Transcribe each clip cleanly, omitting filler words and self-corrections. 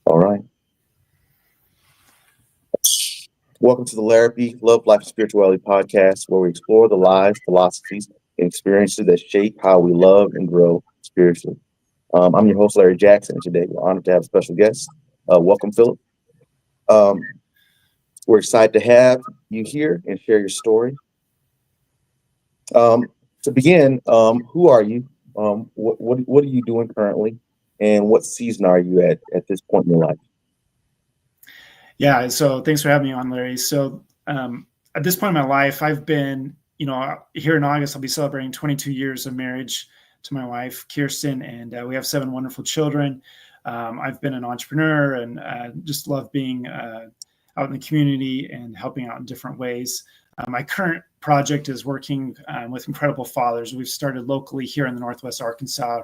All right. Welcome to the LARRAPY Love, Life, and Spirituality podcast, where we explore the lives, philosophies, and experiences that shape how we love and grow spiritually. I'm your host, Larry Jackson, and today we're honored to have a special guest. Welcome, Phillip. Um, we're excited to have you here and share your story. To begin, who are you? What are you doing currently, and what season are you at this point in your life? Yeah, so thanks for having me on, Larry. So at this point in my life, I've been, here in August, I'll be celebrating 22 years of marriage to my wife, Kirsten, and we have 7 wonderful children. I've been an entrepreneur and just love being out in the community and helping out in different ways. My current project is working with incredible fathers. We've started locally here in the Northwest Arkansas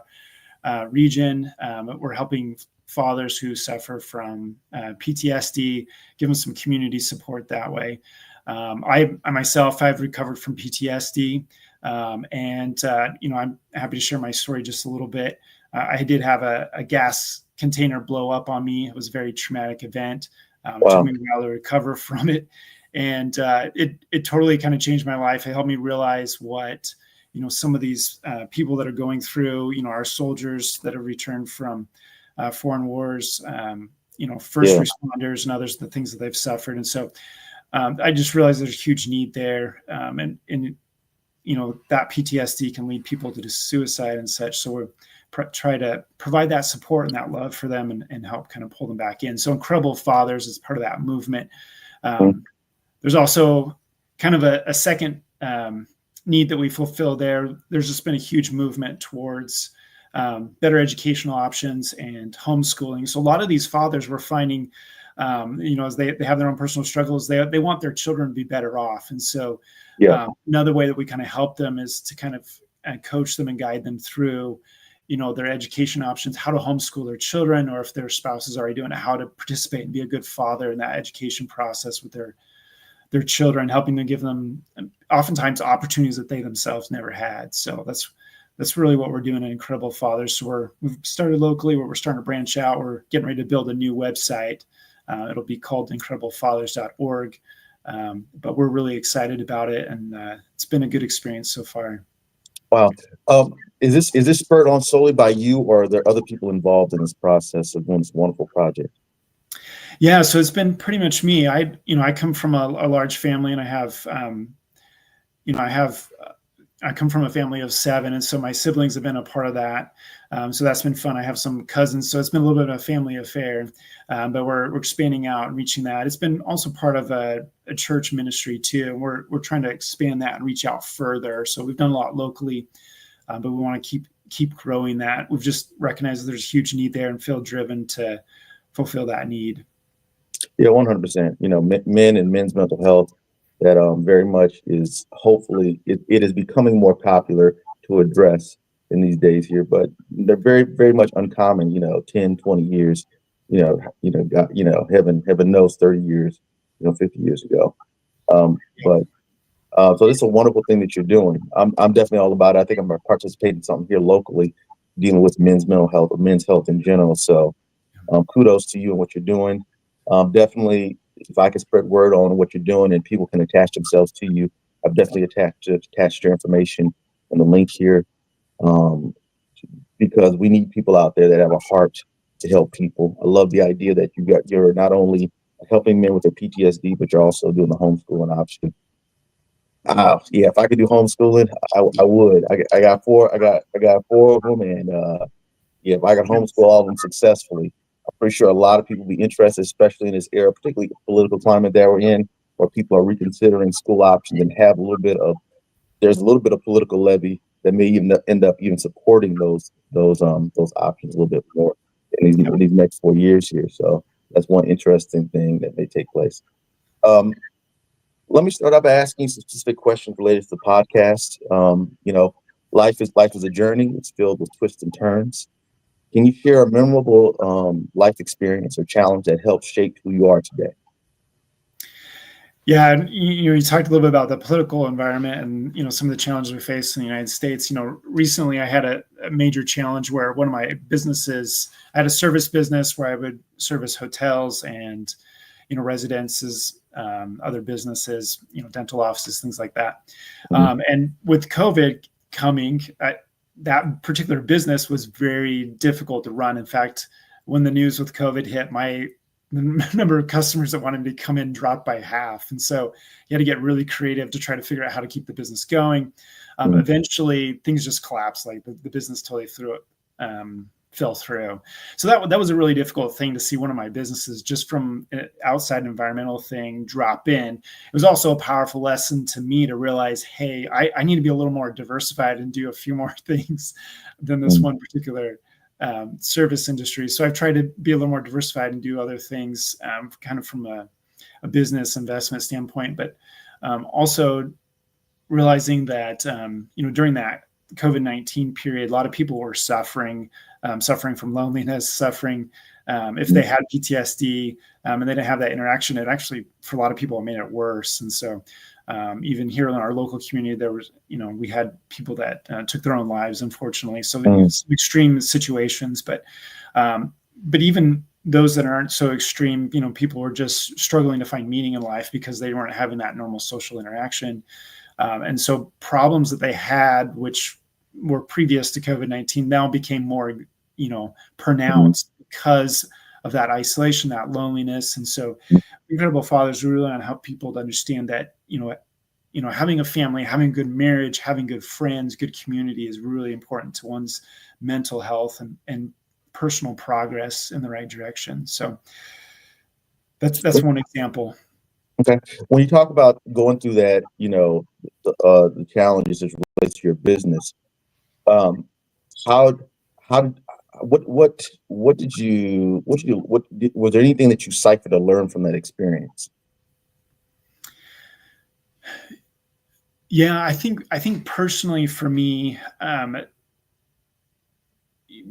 region. We're helping fathers who suffer from PTSD, give them some community support that way. I myself, I've recovered from PTSD, and I'm happy to share my story just a little bit. I did have a gas container blow up on me. It was a very traumatic event. It took me a while to recover from it, and it totally kind of changed my life. It helped me realize what some of these people that are going through, our soldiers that have returned from foreign wars, first responders and others, the things that they've suffered. And so I just realized there's a huge need there. And that PTSD can lead people to suicide and such. So we're try to provide that support and that love for them and help kind of pull them back in. So Incredible Fathers is part of that movement. There's also kind of a second need that we fulfill there. There's just been a huge movement towards better educational options and homeschooling. So a lot of these fathers we're finding, as they have their own personal struggles, they want their children to be better off. And so another way that we kind of help them is to kind of coach them and guide them through, their education options, how to homeschool their children, or if their spouse is already doing it, how to participate and be a good father in that education process with their children, helping them give them oftentimes opportunities that they themselves never had. So that's really what we're doing at Incredible Fathers. So we've started locally, where we're starting to branch out. We're getting ready to build a new website. It'll be called incrediblefathers.org. But we're really excited about it, and it's been a good experience so far. Wow. Is this spurred on solely by you, or are there other people involved in this process of doing this wonderful project? Yeah, so it's been pretty much me. I come from a large family, and I come from a family of 7, and so my siblings have been a part of that. So that's been fun. I have some cousins, so it's been a little bit of a family affair, but we're expanding out and reaching that. It's been also part of a church ministry too, and we're trying to expand that and reach out further. So we've done a lot locally, but we want to keep growing that. We've just recognized that there's a huge need there and feel driven to fulfill that need. Yeah, 100%. Men and men's mental health, that very much is, hopefully it is becoming more popular to address in these days here, but they're very, very much uncommon, 10, 20 years, heaven knows 30 years, 50 years ago. So this is a wonderful thing that you're doing. I'm definitely all about it. I think I'm going to participate in something here locally dealing with men's mental health or men's health in general. So kudos to you and what you're doing. Definitely, if I can spread word on what you're doing and people can attach themselves to you, I've definitely attached your information in the link here, because we need people out there that have a heart to help people. I love the idea that you're not only helping men with their PTSD, but you're also doing the homeschooling option. Yeah, if I could do homeschooling, I would. I got 4 of them, and if I could homeschool all of them successfully, I'm pretty sure a lot of people will be interested, especially in this era, particularly the political climate that we're in, where people are reconsidering school options and have there's a little bit of political levy that may even end up even supporting those options a little bit more in these next 4 years here. So that's one interesting thing that may take place. Let me start out by asking some specific questions related to the podcast. Life is a journey. It's filled with twists and turns. Can you share a memorable life experience or challenge that helped shape who you are today? Yeah, and you talked a little bit about the political environment and some of the challenges we face in the United States. Recently I had a major challenge where one of my businesses, I had a service business where I would service hotels and residences, other businesses, dental offices, things like that. And with COVID coming, that particular business was very difficult to run. In fact, when the news with COVID hit, the number of customers that wanted to come in dropped by half. And so you had to get really creative to try to figure out how to keep the business going. Eventually things just collapsed. Like the business totally fell through. So that was a really difficult thing to see one of my businesses just from an outside environmental thing drop in. It was also a powerful lesson to me to realize, hey, I need to be a little more diversified and do a few more things than this one particular service industry. So I've tried to be a little more diversified and do other things kind of from a business investment standpoint, but also realizing that, during that COVID-19 period, a lot of people were suffering from loneliness, suffering if they had PTSD and they didn't have that interaction. It actually, for a lot of people, it made it worse. And so even here in our local community, there was, we had people that took their own lives, unfortunately. So some extreme situations, but even those that aren't so extreme, people were just struggling to find meaning in life because they weren't having that normal social interaction. And so problems that they had, which were previous to COVID-19, now became more, pronounced because of that isolation, that loneliness. And so Incredible Fathers really want to help people to understand that, having a family, having a good marriage, having good friends, good community is really important to one's mental health and personal progress in the right direction. So that's one example. Okay. When you talk about going through that, the challenges as relates to your business, how was there anything that you ciphered or learned from that experience? Yeah, I think personally for me,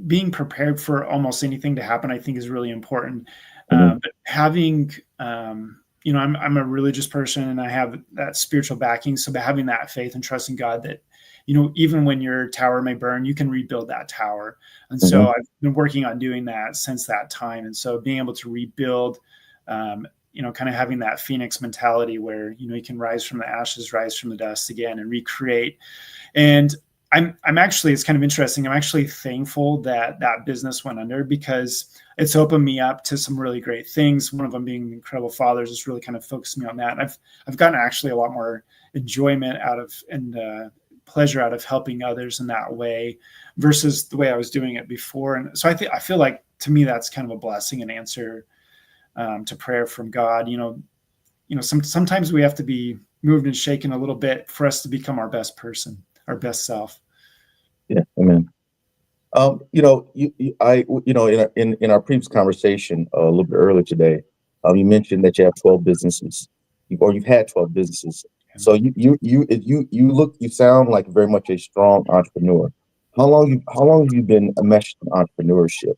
being prepared for almost anything to happen, I think is really important. But having, I'm a religious person and I have that spiritual backing. So by having that faith and trusting God that, even when your tower may burn, you can rebuild that tower. And so I've been working on doing that since that time. And so being able to rebuild, kind of having that Phoenix mentality where, you can rise from the ashes, rise from the dust again and recreate. And I'm actually, it's kind of interesting. I'm actually thankful that business went under because it's opened me up to some really great things. One of them being Incredible Fathers has really kind of focused me on that. And I've gotten actually a lot more enjoyment out of and pleasure out of helping others in that way versus the way I was doing it before. And so I feel like to me, that's kind of a blessing and answer to prayer from God. Sometimes we have to be moved and shaken a little bit for us to become our best person, our best self. Yeah, amen. In our previous conversation a little bit earlier today, you mentioned that you have 12 businesses, or you've had 12 businesses. So you sound like very much a strong entrepreneur. How long have you been enmeshed in entrepreneurship?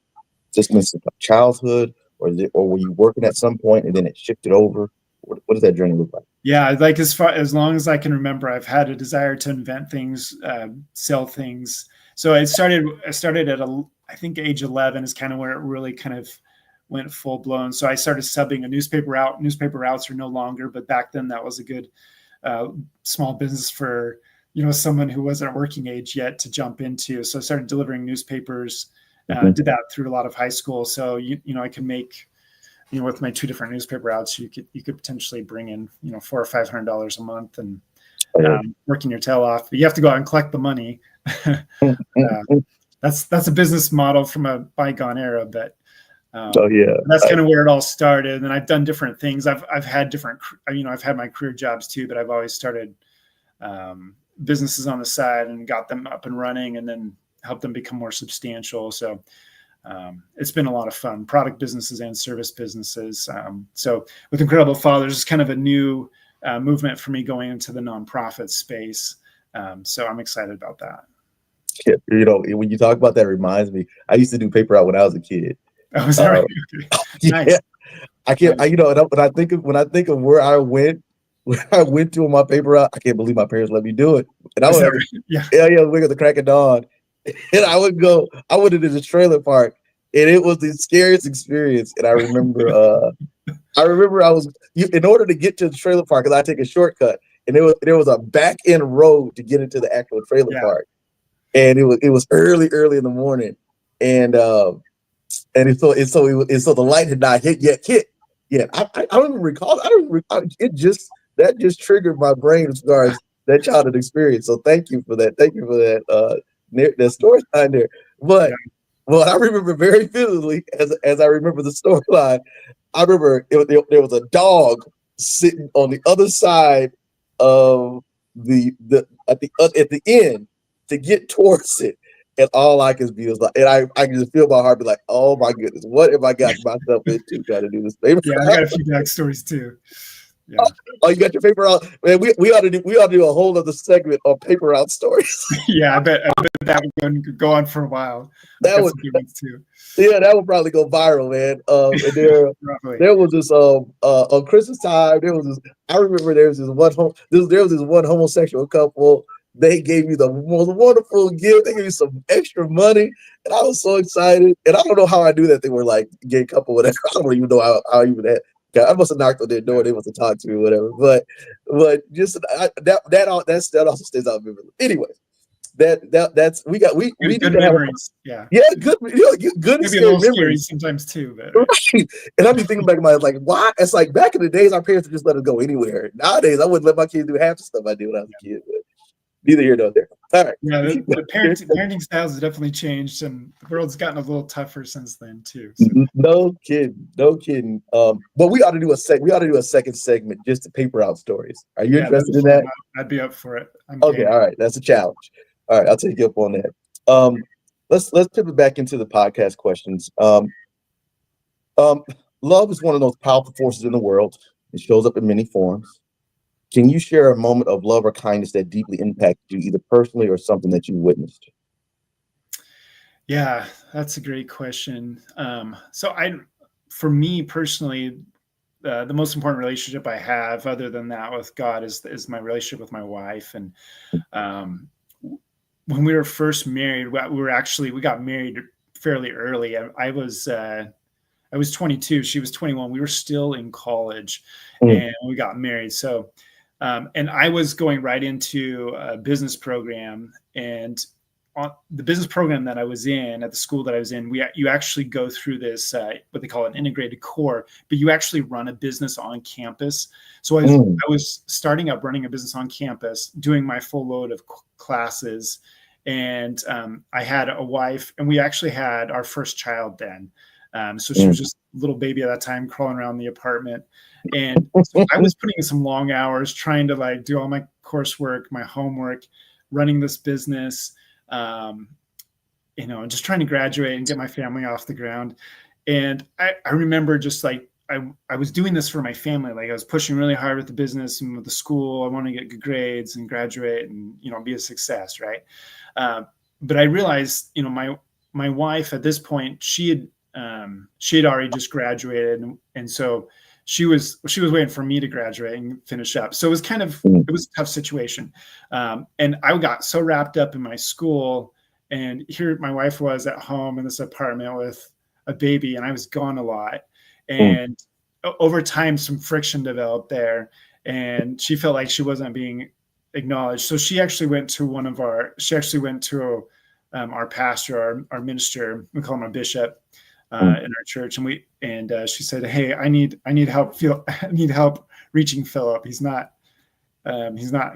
Just since childhood, or were you working at some point and then it shifted over? What does that journey look like? Yeah, like as long as I can remember, I've had a desire to invent things, sell things. So I started at I think age 11 is kind of where it really kind of went full blown. So I started subbing a newspaper out. Newspaper routes are no longer, but back then that was a good small business for someone who wasn't working age yet to jump into. So I started delivering newspapers. Did that through a lot of high school. So I can make with my 2 different newspaper routes, you could potentially bring in $400 or $500 a month and working your tail off. But you have to go out and collect the money. That's a business model from a bygone era, but that's kind of where it all started. And I've done different things. I've had different, I've had my career jobs too, but I've always started businesses on the side and got them up and running and then helped them become more substantial. So it's been a lot of fun, product businesses and service businesses. So with Incredible Fathers, it's kind of a new movement for me going into the nonprofit space. So I'm excited about that. Yeah, when you talk about that, it reminds me, I used to do paper out when I was a kid. Oh, is that right? Okay. Nice. Yeah, I can't. Nice. When I think of where I went when I went to my paper out, I can't believe my parents let me do it. And I Is would that have, right? Yeah. yeah, wake up the crack of dawn. And I went into the trailer park, and it was the scariest experience. And I remember in order to get to the trailer park, because I take a shortcut, and there was a back end road to get into the actual trailer Yeah. park. And it was early in the morning. And so the light had not hit yet. Yeah, I don't even recall. I don't. That just triggered my brain as far as that childhood experience. So thank you for that. Thank you for that. That storyline there. But Yeah. well, I remember very vividly as I remember the storyline. I remember there was a dog sitting on the other side of at the end to get towards it. And all I can be was like, and I can just feel my heart be like, oh my goodness, what have I gotten myself into trying to do this paper? Yeah. I got a few backstories too. Yeah. Oh, you got your paper out, man. We ought to do a whole other segment on paper route stories. Yeah. I bet that would go on for a while. I've that got would some good ones too. Yeah, that would probably go viral, man. And Probably. there was this on Christmas time. There was this. I remember there was this one homosexual couple. They gave me the most wonderful gift. They gave me some extra money, and I was so excited. And I don't know how I knew that they were like gay couple, whatever. I don't even know how even that. I must have knocked on their door. They must have talked to me, whatever. But just that also stays out vividly. Anyways, that's we need Good to have memories. Yeah. yeah, good, good and Maybe a scary little scary memories. sometimes too, but Right. And I've been thinking back in my like, why? It's like back in the days, our parents would just let us go anywhere. Nowadays, I wouldn't let my kids do half the stuff I did when I was a kid. But neither here nor there. All right. yeah, We keep the parenting styles have definitely changed, and the world's gotten a little tougher since then too. So No kidding. No kidding. But we ought to do a second segment just to paper out stories. Are you yeah, that'd interested be in fun. that? I'd be up for it. I'm Okay, game. all right. That's a challenge. All right, I'll take you up on that. Let's pivot back into the podcast questions. Um, Love is one of those powerful forces in the world. It shows up in many forms. Can you share a moment of love or kindness that deeply impacted you, either personally or something that you witnessed? Yeah, that's a great question. For me personally, the most important relationship I have, other than that with God, is my relationship with my wife. And um, when we were first married, we got married fairly early. I was 22, she was 21. We were still in college, Mm, and we got married. So, and I was going right into a business program, and on the business program that I was in at the school that I was in, you actually go through this what they call an integrated core, but you actually run a business on campus. So mm, I was starting up running a business on campus, doing my full load of classes, and I had a wife, and we actually had our first child then. So she was mm, just a little baby at that time, crawling around the apartment. And so I was putting in some long hours trying to like do all my coursework, my homework, running this business, um, just trying to graduate and get my family off the ground. And I remember just like I was doing this for my family. Like I was pushing really hard with the business and with the school. I want to get good grades and graduate and be a success, right? Uh, but I realized, my wife at this point, she had already just graduated, and so she was waiting for me to graduate and finish up. So mm, it was a tough situation, and I got so wrapped up in my school, and here my wife was at home in this apartment with a baby, and I was gone a lot, mm, and over time some friction developed there, and she felt like she wasn't being acknowledged. So she actually went to our pastor, our minister, we call him a bishop, mm, in our church, and she said, "Hey, I need help. I need help reaching Philip. He's not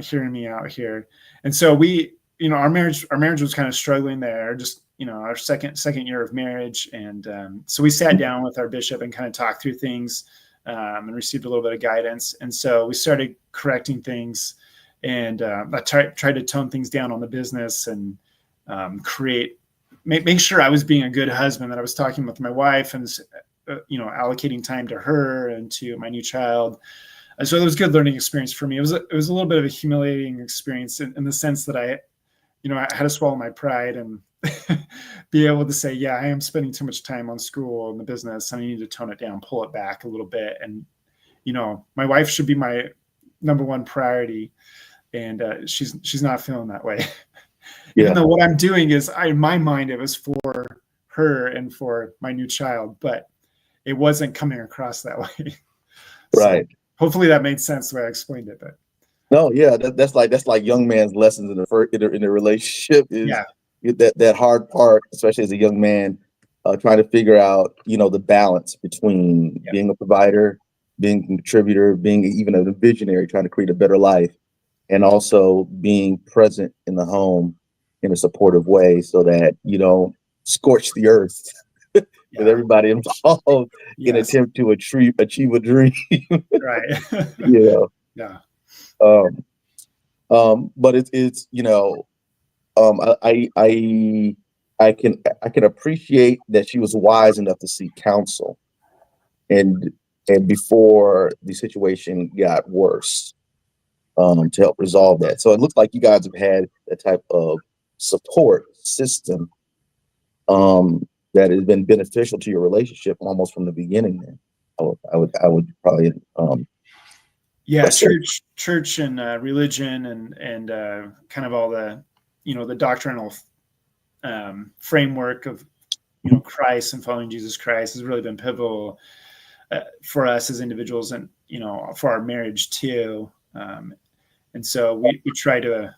hearing me out here." And so our marriage was kind of struggling there, just our second year of marriage, and so we sat down with our bishop and kind of talked through things, and received a little bit of guidance, and so we started correcting things, and I tried to tone things down on the business and make sure I was being a good husband, that I was talking with my wife and allocating time to her and to my new child. And so it was a good learning experience for me. It was a little bit of a humiliating experience in the sense that I had to swallow my pride and be able to say, yeah, I am spending too much time on school and the business, and I need to tone it down, pull it back a little bit. And my wife should be my number one priority, and she's not feeling that way. Yeah. Even though what I'm doing is, in my mind, it was for her and for my new child, but it wasn't coming across that way. Right. So hopefully that made sense the way I explained it. But No, yeah, that's like young man's lessons in the relationship is that hard part, especially as a young man, trying to figure out, the balance between being a provider, being a contributor, being even a visionary, trying to create a better life, and also being present in the home in a supportive way so that you don't scorch the earth with everybody involved in attempt to achieve a dream. Right. Yeah. But it's I can appreciate that she was wise enough to seek counsel and before the situation got worse, to help resolve that. So it looks like you guys have had that type of support system that has been beneficial to your relationship almost from the beginning. Then I would probably church and religion and kind of all the the doctrinal framework of Christ and following Jesus Christ has really been pivotal for us as individuals, and for our marriage too. And so we try to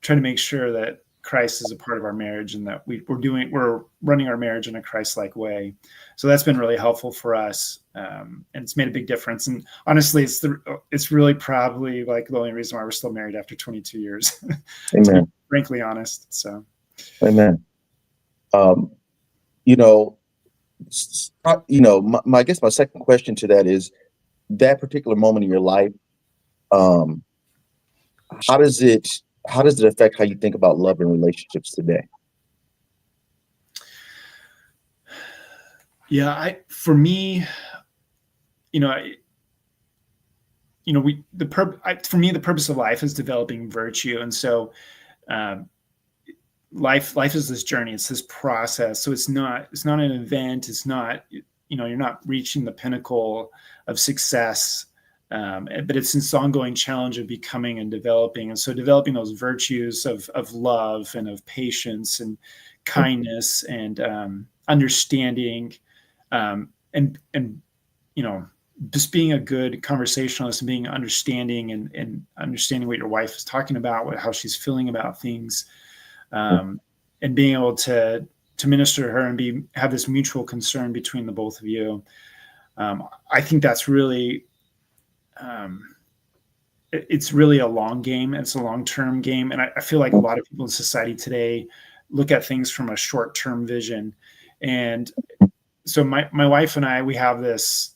make sure that Christ is a part of our marriage, and that we're running our marriage in a Christ-like way. So that's been really helpful for us, and it's made a big difference. And honestly, it's really probably like the only reason why we're still married after 22 years. Amen. To be frankly honest. So, amen. I guess my second question to that is that particular moment in your life. How does it affect how you think about love and relationships today? Yeah, for me, the purpose of life is developing virtue, and so life is this journey. It's this process. So it's not an event. It's not you're not reaching the pinnacle of success. But it's this ongoing challenge of becoming and developing. And so developing those virtues of love and of patience and kindness and understanding, and just being a good conversationalist and being understanding and understanding what your wife is talking about, how she's feeling about things, and being able to minister to her and have this mutual concern between the both of you. I think that's really, it's really a long game. It's a long-term game. And I feel like a lot of people in society today look at things from a short-term vision. And so my wife and I, we have this,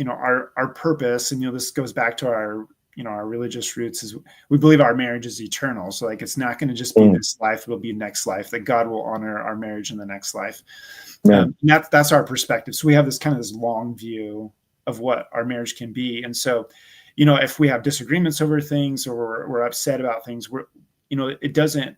our purpose, and, this goes back to our religious roots, is we believe our marriage is eternal. So like, it's not going to just be this life, it'll be next life, that God will honor our marriage in the next life. And that's our perspective. So we have this long view of what our marriage can be. And so, if we have disagreements over things, or we're upset about things, it doesn't,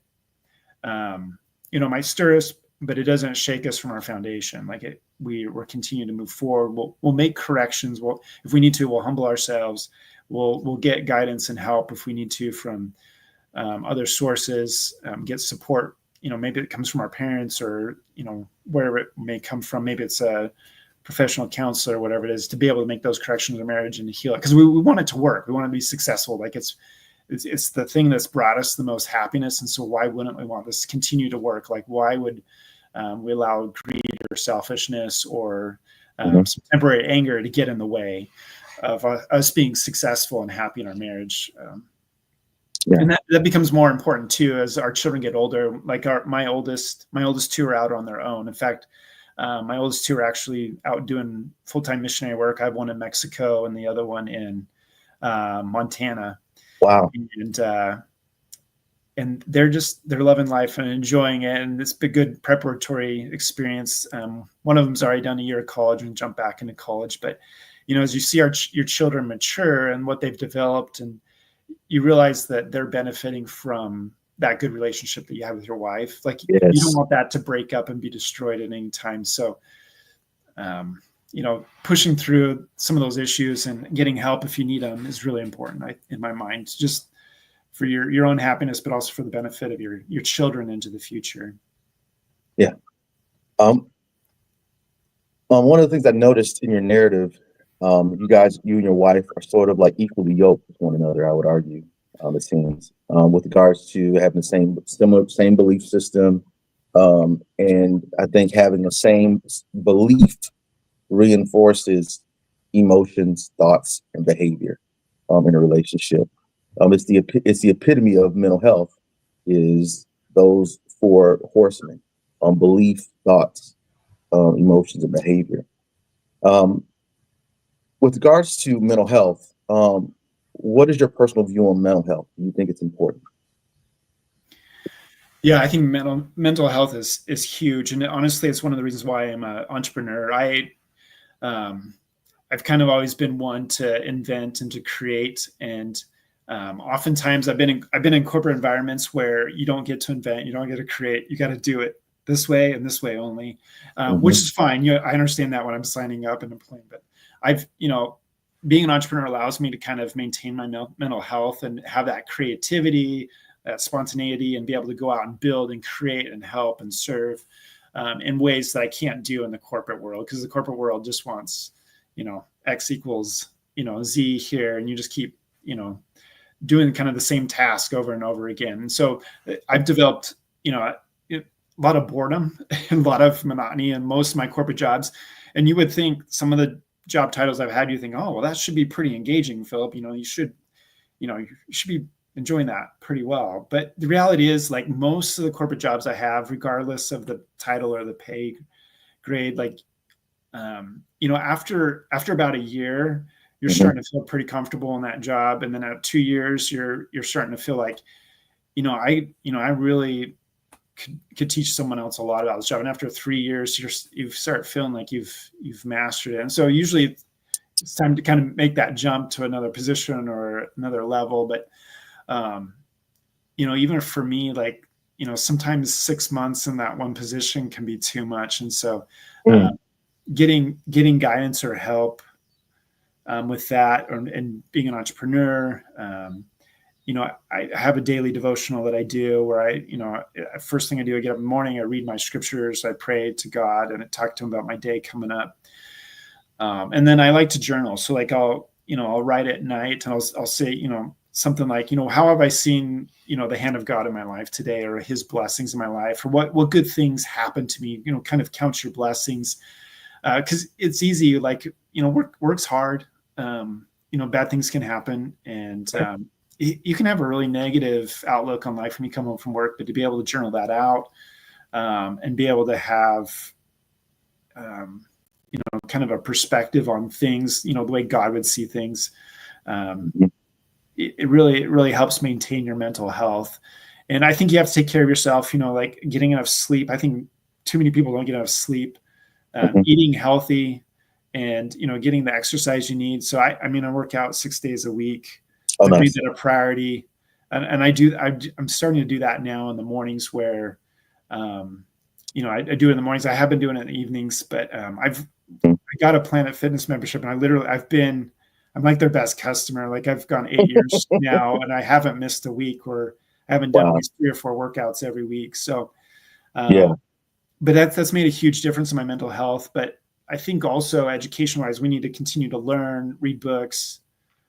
might stir us, but it doesn't shake us from our foundation. Like we're continuing to move forward. We'll make corrections. If we need to, we'll humble ourselves. We'll get guidance and help if we need to from other sources, get support. Maybe it comes from our parents, or, wherever it may come from. Maybe it's a professional counselor, whatever it is, to be able to make those corrections in marriage and heal it. Because we want it to work. We want to be successful. Like it's the thing that's brought us the most happiness. And so why wouldn't we want this to continue to work? Like, why would we allow greed or selfishness or some temporary anger to get in the way of us being successful and happy in our marriage? And that becomes more important too as our children get older. Like my oldest two are out on their own. In fact, my oldest two are actually out doing full-time missionary work. I have one in Mexico and the other one in Montana. Wow. And they're loving life and enjoying it. And it's been a good preparatory experience. One of them's already done a year of college and jumped back into college. But, as you see your children mature and what they've developed, and you realize that they're benefiting from that good relationship that you have with your wife. Like, you don't want that to break up and be destroyed at any time. So, pushing through some of those issues and getting help if you need them is really important, in my mind, just for your own happiness, but also for the benefit of your children into the future. Yeah. One of the things I noticed in your narrative, you and your wife are sort of like equally yoked with one another, I would argue, it seems, with regards to having the same belief system. And I think having the same belief reinforces emotions, thoughts, and behavior in a relationship. It's the epitome of mental health, is those four horsemen: belief, thoughts, emotions, and behavior. Um, with regards to mental health, what is your personal view on mental health? Do you think it's important? Yeah, I think mental health is huge, and honestly, it's one of the reasons why I'm an entrepreneur. I've kind of always been one to invent and to create, and oftentimes I've been in corporate environments where you don't get to invent, you don't get to create, you got to do it this way and this way only, which is fine. I understand that when I'm signing up and employing, but being an entrepreneur allows me to kind of maintain my mental health and have that creativity, that spontaneity, and be able to go out and build and create and help and serve in ways that I can't do in the corporate world, because the corporate world just wants, X equals, Z here, and you just keep, doing kind of the same task over and over again. And so I've developed, a lot of boredom, a lot of monotony in most of my corporate jobs. And you would think some of the job titles I've had, you think, oh, well, that should be pretty engaging, Philip. You should be enjoying that pretty well. But the reality is, like, most of the corporate jobs I have, regardless of the title or the pay grade, like, after about a year, you're starting to feel pretty comfortable in that job. And then at 2 years, you're starting to feel like, I really could teach someone else a lot about this job. And after 3 years, you start feeling like you've mastered it. And so usually it's time to kind of make that jump to another position or another level. But, even for me, like, sometimes 6 months in that one position can be too much. And so getting guidance or help with that, and being an entrepreneur, I have a daily devotional that I do where first thing I do, I get up in the morning, I read my scriptures, I pray to God, and I talk to him about my day coming up. And then I like to journal. So like I'll write at night, and I'll say, something like, how have I seen, the hand of God in my life today, or his blessings in my life, or what good things happened to me, kind of count your blessings. Cause it's easy, like, work's hard. Bad things can happen, and, you can have a really negative outlook on life when you come home from work, but to be able to journal that out, and be able to have, kind of a perspective on things, the way God would see things. It really helps maintain your mental health. And I think you have to take care of yourself, like getting enough sleep. I think too many people don't get enough sleep, eating healthy, and, getting the exercise you need. So I work out 6 days a week. Oh, I've nice. made that a priority. And I'm starting to do that now in the mornings where, I do it in the mornings. I have been doing it in the evenings, but I got a Planet Fitness membership, and I'm like their best customer. Like, I've gone 8 years now, and I haven't missed a week, or I haven't done at least 3 or 4 workouts every week. So, Yeah. but that's made a huge difference in my mental health. But I think also education-wise, we need to continue to learn, read books.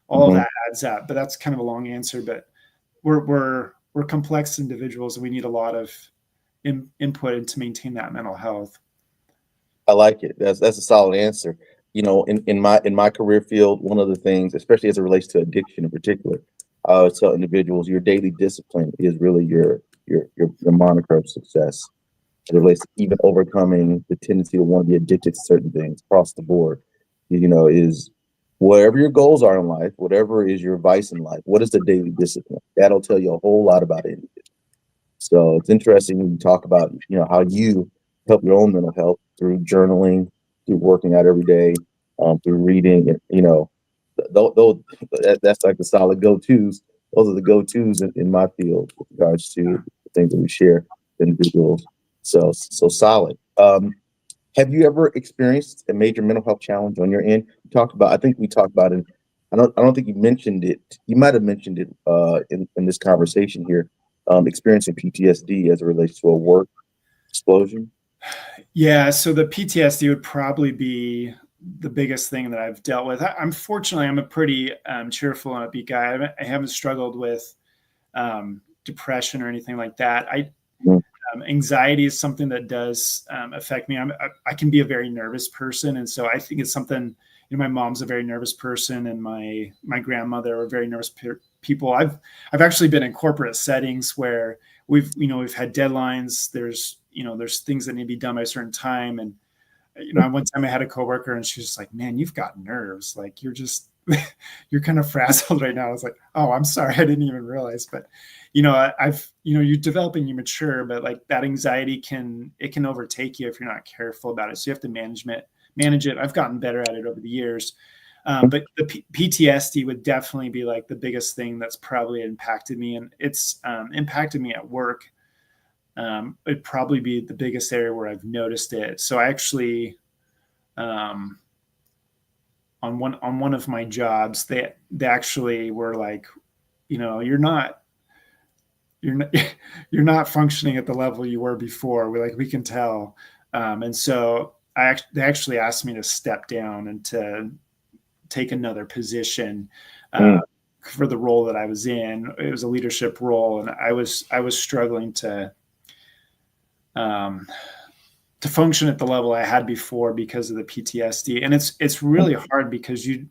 All of that adds up. But that's kind of a long answer. But we're complex individuals, and we need a lot of input to maintain that mental health. I like it. That's a solid answer. In my career field, one of the things, especially as it relates to addiction in particular, I always tell individuals, your daily discipline is really your moniker of success. As it relates to even overcoming the tendency to want to be addicted to certain things across the board, is whatever your goals are in life, whatever is your vice in life, what is the daily discipline? That'll tell you a whole lot about it. So it's interesting when you talk about, how you help your own mental health through journaling, through working out every day, through reading, and, that's like the solid go-tos. Those are the go-tos in my field with regards to the things that we share with individuals. So solid. Have you ever experienced a major mental health challenge on your end? I think we talked about it. I don't think you mentioned it. You might have mentioned it in this conversation here. Experiencing PTSD as it relates to a work explosion. Yeah, so the PTSD would probably be the biggest thing that I've dealt with. I'm fortunately, I'm a pretty cheerful and upbeat guy. I haven't struggled with depression or anything like that. Mhm. Anxiety is something that does affect me. I can be a very nervous person, and so I think it's something. You know, my mom's a very nervous person, and my grandmother were very nervous people. I've actually been in corporate settings where we've had deadlines. There's things that need to be done by a certain time, and one time I had a coworker, and she was just like, "Man, you've got nerves. Like you're just you're kind of frazzled right now." I was like, "Oh, I'm sorry, I didn't even realize." But you're developing, you mature, but like that anxiety can overtake you if you're not careful about it. So you have to manage it. I've gotten better at it over the years. But the PTSD would definitely be like the biggest thing that's probably impacted me, and it's impacted me at work. It'd probably be the biggest area where I've noticed it. So I actually, on one of my jobs, they actually were like, you're not you're not you're not functioning at the level you were before. We can tell, and so they actually asked me to step down and to take another position. For the role that I was in. It was a leadership role, and I was struggling to function at the level I had before because of the PTSD. And it's really hard because you're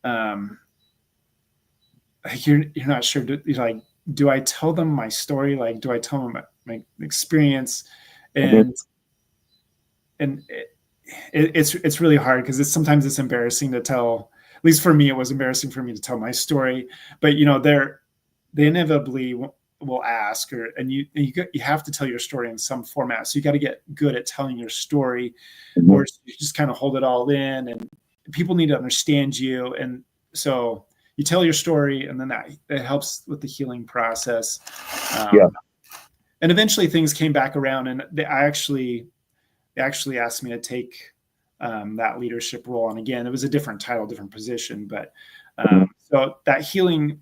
not sure. Do I tell them my story? Like, do I tell them my experience? And it's really hard because sometimes it's embarrassing to tell. At least for me, it was embarrassing for me to tell my story. But they inevitably will ask, and you have to tell your story in some format. So you got to get good at telling your story, or you just kind of hold it all in, and people need to understand you. And so you tell your story, and then that helps with the healing process. And eventually things came back around, and they actually asked me to take that leadership role. And again, it was a different title, different position, but so that healing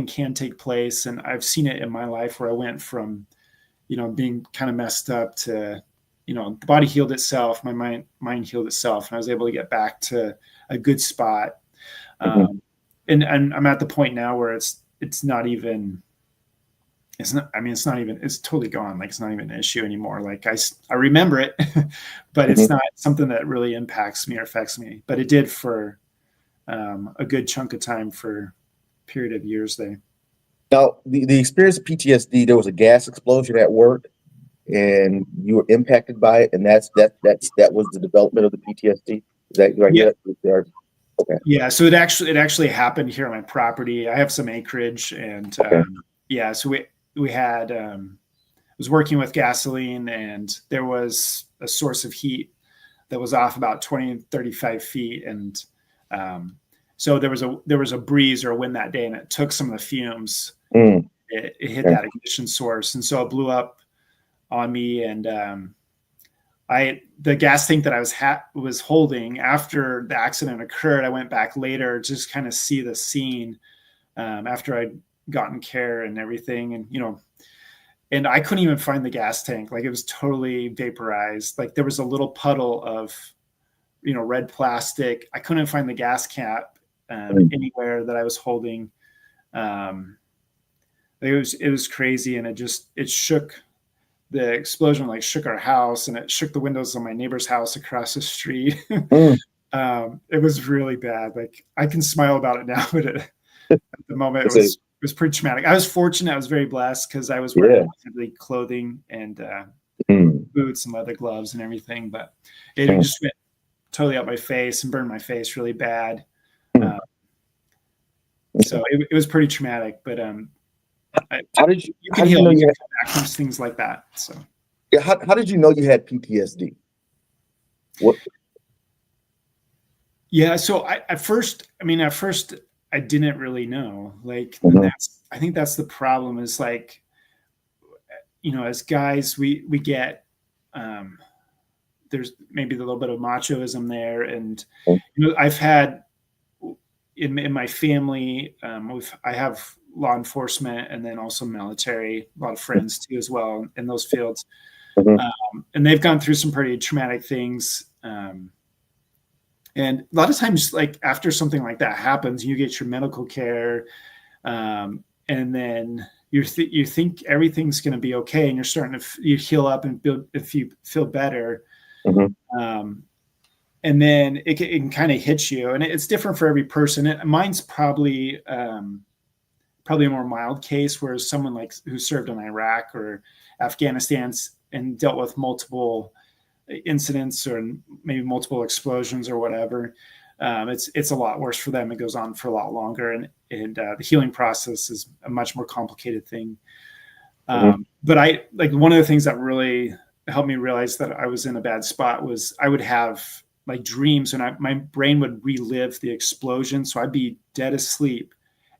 can take place. And I've seen it in my life where I went from, being kind of messed up to, the body healed itself, my mind healed itself, and I was able to get back to a good spot. And I'm at the point now where it's totally gone. Like it's not even an issue anymore. Like I remember it, but it's not something that really impacts me or affects me, but it did for a good chunk of time for period of years there. Now, the experience of PTSD, there was a gas explosion at work, and you were impacted by it, and that was the development of the PTSD. Is that right? Yeah. Okay. Yeah. So it actually happened here on my property. I have some acreage, and so we had was working with gasoline, and there was a source of heat that was off about 20, 35 feet, and so there was a breeze or a wind that day, and it took some of the fumes. It hit that ignition source, and so it blew up on me. And the gas tank that I was holding after the accident occurred, I went back later just kind of see the scene after I'd gotten care and everything, and I couldn't even find the gas tank. Like it was totally vaporized. Like there was a little puddle of red plastic. I couldn't find the gas cap anywhere that I was holding. It was crazy, and it shook. The explosion like shook our house, and it shook the windows on my neighbor's house across the street. It was really bad. Like I can smile about it now, but at the moment it was pretty traumatic. I was fortunate. I was very blessed because I was wearing clothing and boots and leather gloves and everything, but it just went totally up my face and burned my face really bad. So it was pretty traumatic, but how did you come back from things like that? So yeah, how did you know you had PTSD? What? Yeah, so at first I didn't really know. Like I think that's the problem is like, as guys we get there's maybe a little bit of machoism there. And, Mm. I've had in my family, I have law enforcement and then also military, a lot of friends too, as well in those fields. Mhm. And they've gone through some pretty traumatic things. And a lot of times, like after something like that happens, you get your medical care, and then you think everything's going to be okay, and you're starting to you heal up and if you feel better. Mhm. And then it can kind of hit you, and it's different for every person. Mine's probably a more mild case, whereas someone like who served in Iraq or Afghanistan and dealt with multiple incidents or maybe multiple explosions or whatever, it's a lot worse for them. It goes on for a lot longer, and the healing process is a much more complicated thing. But like one of the things that really helped me realize that I was in a bad spot was I would have like dreams, and my brain would relive the explosion. So I'd be dead asleep,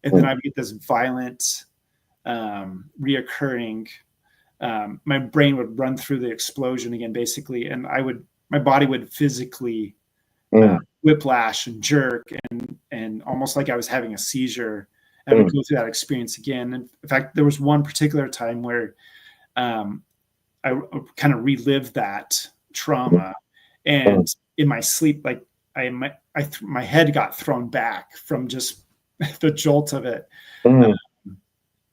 and then I'd get this violent, reoccurring. My brain would run through the explosion again, basically, and my body would physically whiplash and jerk, and almost like I was having a seizure. I would go through that experience again. And in fact, there was one particular time where I kind of relived that trauma, and in my sleep, like my head got thrown back from just the jolt of it.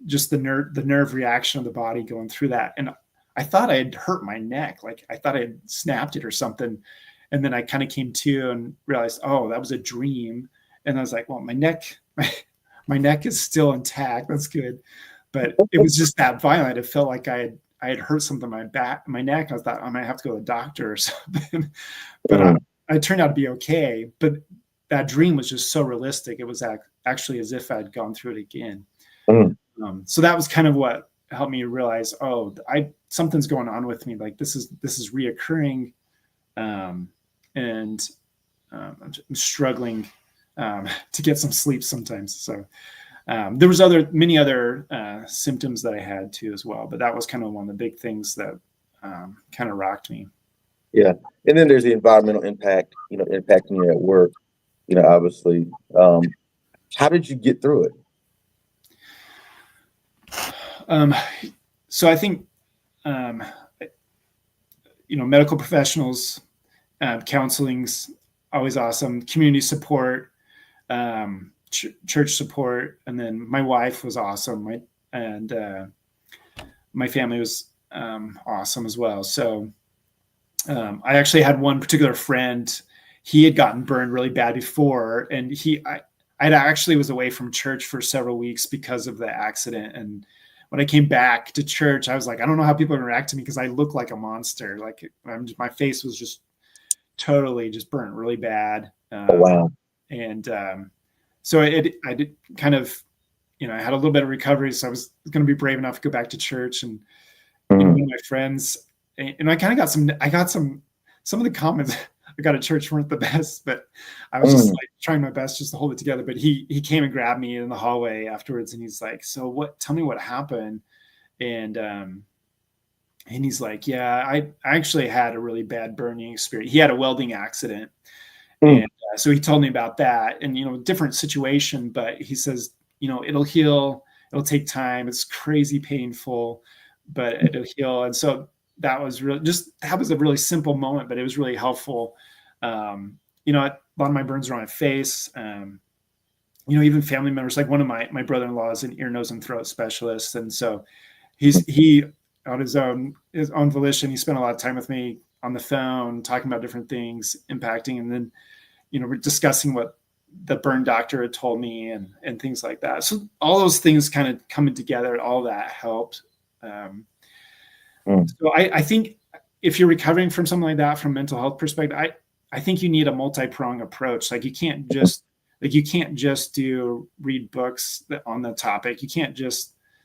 Just the nerve reaction of the body going through that. And I thought I had hurt my neck. Like I thought I had snapped it or something. And then I kind of came to and realized, oh, that was a dream. And I was like, well, my neck is still intact. That's good. But it was just that violent. It felt like I had hurt something in my neck. I thought I might have to go to the doctor or something. But I turned out to be okay. But that dream was just so realistic. It was actually as if I'd gone through it again. So that was kind of what helped me realize, oh, something's going on with me. Like this is reoccurring, and I'm struggling to get some sleep sometimes. So there was many other symptoms that I had too as well, but that was kind of one of the big things that kind of rocked me. Yeah, and then there's the environmental impact, impacting you at work. Obviously, how did you get through it? So I think, medical professionals, counseling's always awesome. Community support, church support, and then my wife was awesome, and my family was awesome as well. So I actually had one particular friend. He had gotten burned really bad before, and I actually was away from church for several weeks because of the accident. And when I came back to church, I was like, I don't know how people react to me because I look like a monster. Like my face was just totally just burnt really bad. Oh, wow. And so I did kind of, I had a little bit of recovery, so I was going to be brave enough to go back to church. And one of my friends, and I kind of got some of the comments I got at church weren't the best, but I was just like trying my best just to hold it together. But he came and grabbed me in the hallway afterwards, and he's like, "So tell me what happened?" And he's like, "Yeah, I actually had a really bad burning experience. He had a welding accident." And so he told me about that, and different situation, but he says, it'll heal. It'll take time. It's crazy painful, but it'll heal. And so that was a really simple moment, but it was really helpful. A lot of my burns are on my face. Even family members, like one of my brother-in-law is an ear, nose, and throat specialist, and so he on his own volition, he spent a lot of time with me on the phone, talking about different things impacting, and then we're discussing what the burn doctor had told me and things like that. So all those things kind of coming together, all that helped. So I think if you're recovering from something like that from a mental health perspective, I think you need a multi-pronged approach. Like you can't just read books on the topic. You can't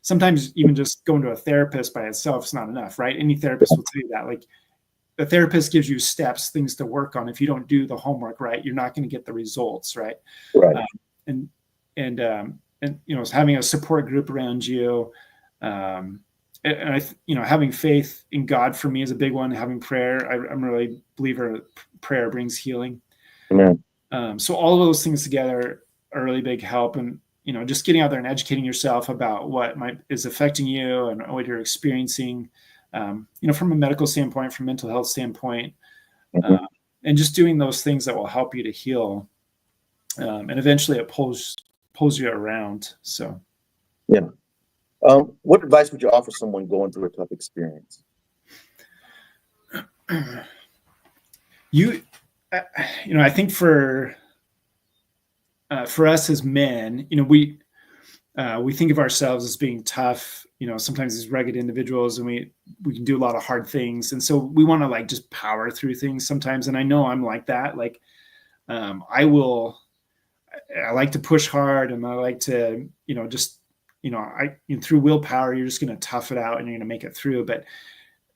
sometimes even just going to a therapist by itself is not enough, right? Any therapist will tell you that. Like the therapist gives you steps, things to work on. If you don't do the homework right, you're not going to get the results, right? Right. And having a support group around you, having faith in God for me is a big one. Having prayer, I'm really a believer prayer brings healing. Amen. So all of those things together are really big help. And, just getting out there and educating yourself about what is affecting you and what you're experiencing, from a medical standpoint, from a mental health standpoint, Mhm. and just doing those things that will help you to heal. And eventually it pulls you around. So, Yeah. What advice would you offer someone going through a tough experience? I think for us as men, we think of ourselves as being tough, sometimes as rugged individuals, and we can do a lot of hard things. And so we want to like just power through things sometimes. And I know I'm like that. Like, I like to push hard, and I like to, through willpower, you're just going to tough it out and you're going to make it through. But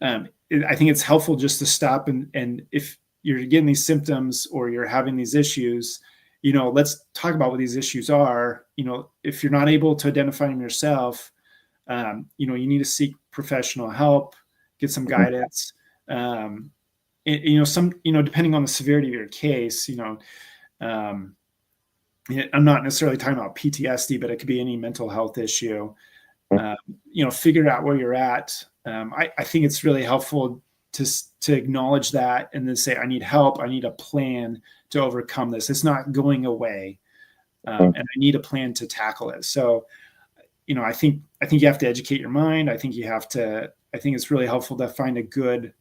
I think it's helpful just to stop and if you're getting these symptoms or you're having these issues, let's talk about what these issues are. If you're not able to identify them yourself, you need to seek professional help, get some Mhm. guidance. Depending on the severity of your case, um, I'm not necessarily talking about PTSD, but it could be any mental health issue. Figure out where you're at. I think it's really helpful to acknowledge that and then say, I need help. I need a plan to overcome this. It's not going away. And I need a plan to tackle it. So, I think you have to educate your mind. I think it's really helpful to find a good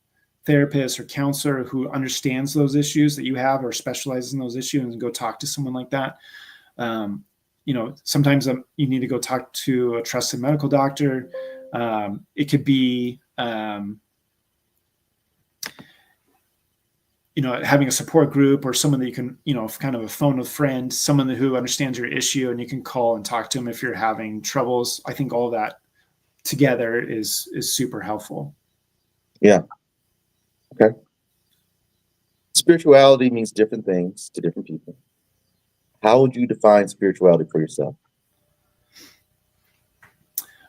therapist or counselor who understands those issues that you have or specializes in those issues, and go talk to someone like that. Sometimes you need to go talk to a trusted medical doctor. It could be, having a support group or someone that you can, kind of a phone a friend, someone who understands your issue, and you can call and talk to them if you're having troubles. I think all of that together is super helpful. Yeah. Okay. Spirituality means different things to different people. How would you define spirituality for yourself?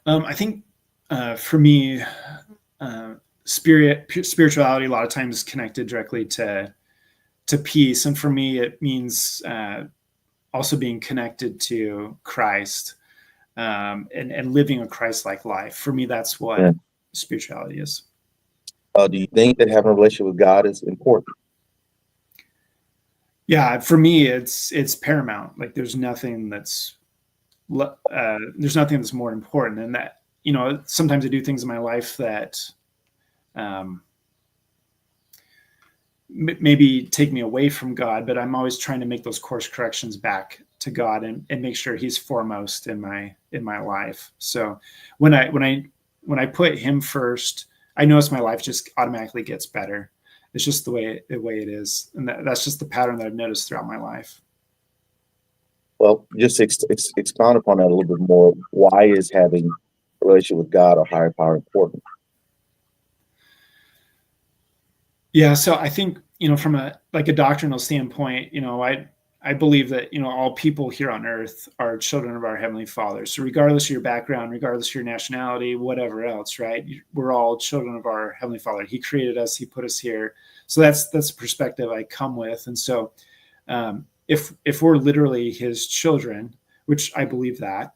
I think for me, spirituality a lot of times is connected directly to peace, and for me, it means also being connected to Christ, and living a Christ-like life. For me, that's what Yeah. spirituality is. Do you think that having a relationship with God is important? Yeah, for me, it's paramount. Like, there's nothing that's more important than that. Sometimes I do things in my life that um, maybe take me away from God, but I'm always trying to make those course corrections back to God, and make sure He's foremost in my life. So when I put Him first, I notice my life just automatically gets better. It's just the way it is, and that's just the pattern that I've noticed throughout my life. Well, just expound upon that a little bit more. Why is having a relationship with God or higher power important? Yeah, so I think, from a doctrinal standpoint, I believe that, all people here on earth are children of our Heavenly Father. So regardless of your background, regardless of your nationality, whatever else, right? We're all children of our Heavenly Father. He created us, He put us here. So that's the perspective I come with. And so if we're literally His children, which I believe that,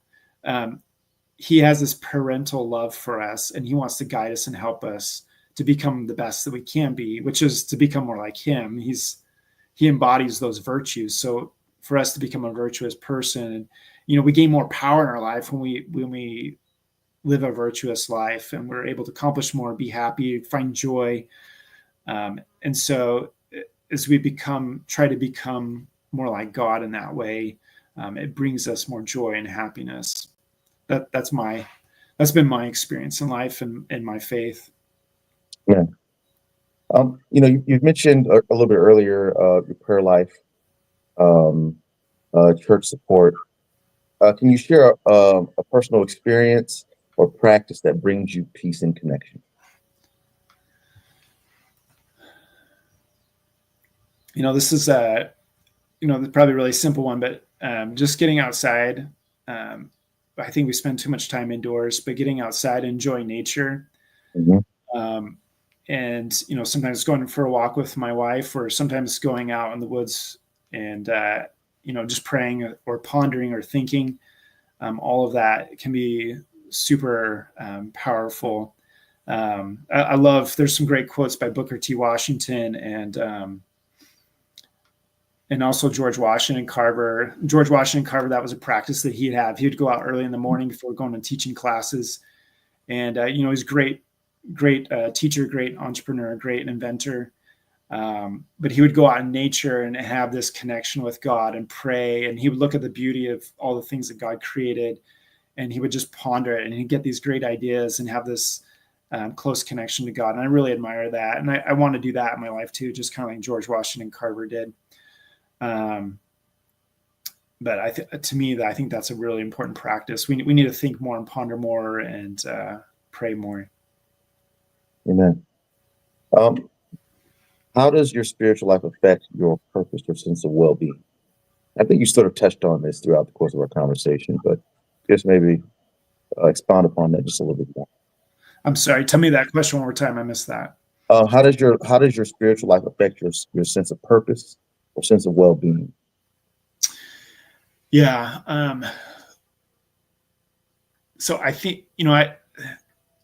He has this parental love for us, and He wants to guide us and help us to become the best that we can be, which is to become more like Him. He embodies those virtues. So for us to become a virtuous person, and we gain more power in our life when we live a virtuous life, and we're able to accomplish more, be happy, find joy. And so as we try to become more like God in that way, it brings us more joy and happiness. That's been my experience in life and my faith. Yeah. You've mentioned a little bit earlier your prayer life, um, church support. Can you share a personal experience or practice that brings you peace and connection? This is probably a really simple one, but just getting outside, I think we spend too much time indoors, but getting outside, enjoying nature. Mhm. Um, and, sometimes going for a walk with my wife, or sometimes going out in the woods and, just praying or pondering or thinking. All of that can be super powerful. I love, there's some great quotes by Booker T. Washington and also George Washington Carver. George Washington Carver, that was a practice that he'd have. He would go out early in the morning before going to teaching classes. And, he's great teacher, great entrepreneur, great inventor. But he would go out in nature and have this connection with God and pray. And he would look at the beauty of all the things that God created, and he would just ponder it, and he'd get these great ideas and have this close connection to God. And I really admire that. And I want to do that in my life too, just kind of like George Washington Carver did. But to me, I think that's a really important practice. We need to think more and ponder more and pray more. Amen. How does your spiritual life affect your purpose, your sense of well-being? I think you sort of touched on this throughout the course of our conversation, but just maybe expound upon that just a little bit more. I'm sorry. Tell me that question one more time. I missed that. How does your spiritual life affect your sense of purpose or sense of well-being? Yeah. So I think,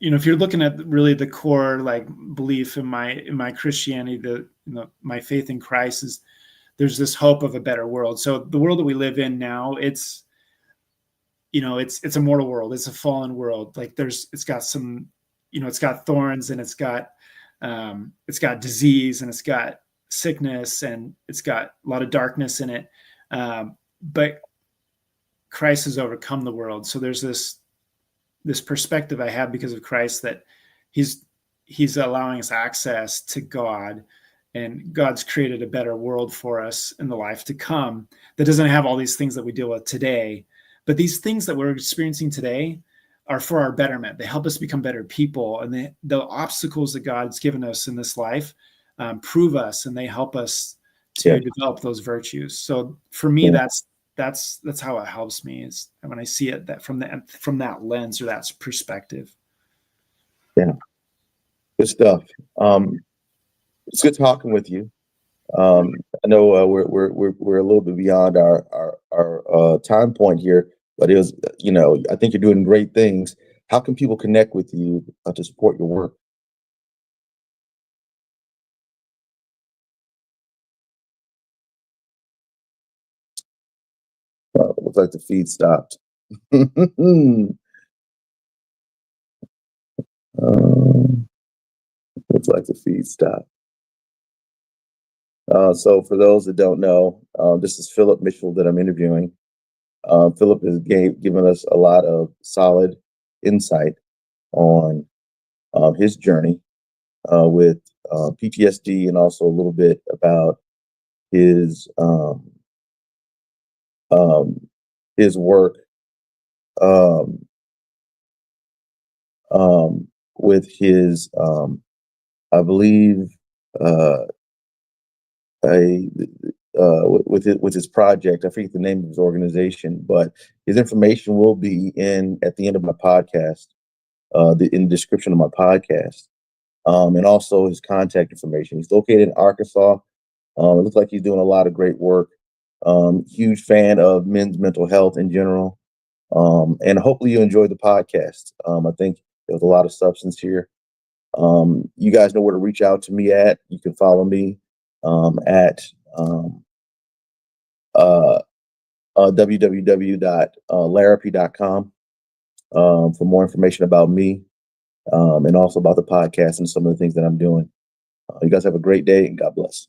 if you're looking at really the core like belief in my Christianity, my faith in Christ is there's this hope of a better world. So the world that we live in now, it's a mortal world. It's a fallen world. Like it's got some, it's got thorns, and it's got disease, and it's got sickness, and it's got a lot of darkness in it. But Christ has overcome the world. So there's this perspective I have because of Christ, that he's allowing us access to God, and God's created a better world for us in the life to come that doesn't have all these things that we deal with today. But these things that we're experiencing today are for our betterment. They help us become better people. And the obstacles that God's given us in this life prove us, and they help us to develop those virtues. So for me, that's how it helps me, is when I see it that from that lens or that perspective. Yeah, good stuff. It's good talking with you. I know we're a little bit beyond our time point here, but it was, I think you're doing great things. How can people connect with you to support your work? Looks like the feed stopped. Looks like the feed stopped. So for those that don't know, this is Phillip Mitchell that I'm interviewing. Phillip has given us a lot of solid insight on his journey with PTSD, and also a little bit about his work with his, I believe, with his project. I forget the name of his organization, but his information will be at the end of my podcast, in the description of my podcast, and also his contact information. He's located in Arkansas. It looks like he's doing a lot of great work. Huge fan of men's mental health in general. And hopefully you enjoyed the podcast. I think there was a lot of substance here. You guys know where to reach out to me at. You can follow me at www.larrapy.com for more information about me, and also about the podcast and some of the things that I'm doing. You guys have a great day, and God bless.